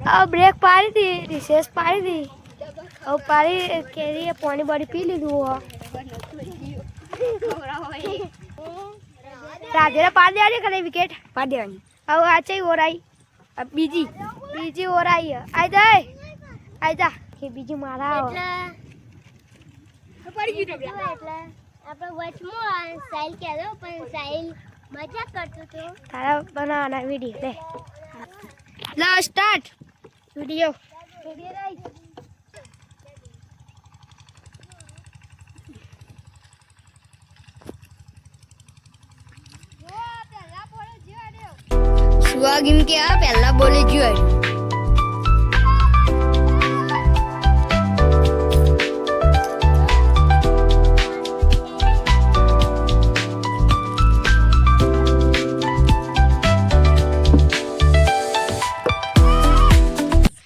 अब ब्रेक पाड़ी थी, रिसेस पाड़ी थी, और पाड़ी के लिए पानी बड़ी पी ली वो राधेरा पार दे रही करे विकेट पार दे रही अब आचे हो रही अब बीजी बीजी हो रही है आ जा के बीजी मारा पड़ी गई तो એટલે આપણે વચમાં સાઈલ કહેલો પણ સાઈલ મજાક કરતો તો તારા બનાવવાના વિડિયો લે લા સ્ટાર્ટ વિડિયો રાઈટ સુવાગીમ કે આ પહેલા બોલે જોયો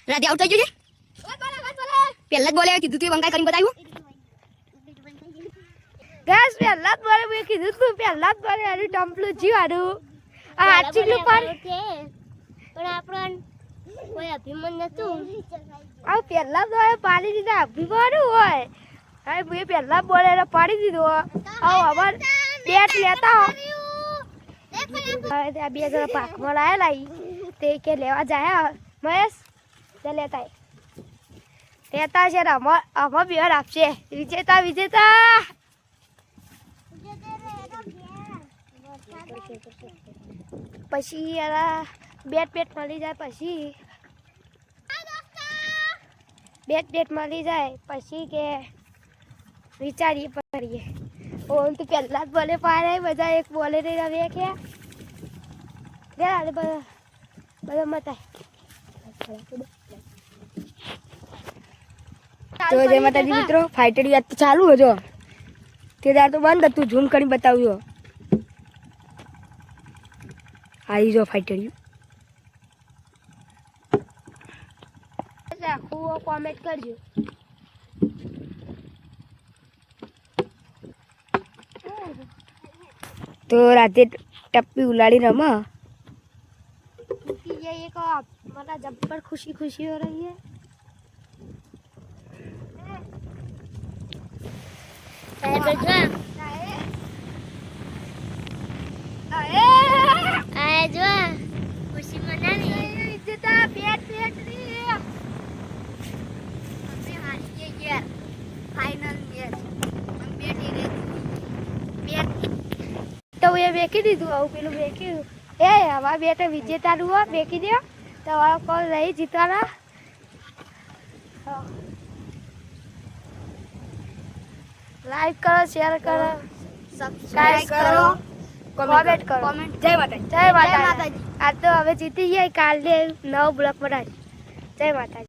રાધે આઉટ થઈ ગયો છે પહેલા જ બોલે કીધું તું બંકાઈ કરીને બતાવ્યું ગેસ પહેલા જ બોલે મેં કીધું તું પહેલા જ બોલે આનું ટમ્પલું જીવાડું આ આચીલું પણ આપણને કોઈ અભિમાન નતું આ પહેલા જ બોલે પાડી દીધા અભિમાન હોય હવે મેં પહેલા બોલે એને પાડી દીધો આવ અમાર બેટ લેતા હવે ત્યાં બે જણા પાકમાં લાયેલા તે કે લેવા જાય મહેશ તે લેતા છે ને અમાર બેર આપશે વિજેતા વિજેતા પછી બેટ મળી જાય પછી બેટ મળી જાય પછી કે વિચારીએ કરીએ ઓમ તો પહેલા જ બોલે પાડે બધા એક બોલે નહીં રમે કે બધા મતાય તો જય માતાજી મિત્રો ફાઇટરી આજ તો ચાલુ હતો તે દાર તો બંધ હતું ઝૂમ કરી બતાવ્યો આવી જો ફાઇટરી આખું કોમેન્ટ કરજો તો રાતે ટપ્પી ઉલાડી રમા ये एक हमारा जब्बर खुशी खुशी हो रही है खुशी मनानी इज्जता पेट पेट फाइनल मैच हम बेटी रे बेट तो ये बेकी દીધું આવું પેલું બેકી એ હવા બેટે વિજેતાનું હો બેકી દો તમારો કોલ રહી જીતવાના લાઈક કરો શેર કરો સબસ્ક્રાઇબ કરો કોમેન્ટ કરો જય માતાજી જય માતાજી આ તો હવે જીતી ગયા કાલે 9 બ્લોક બનાવી જય માતાજી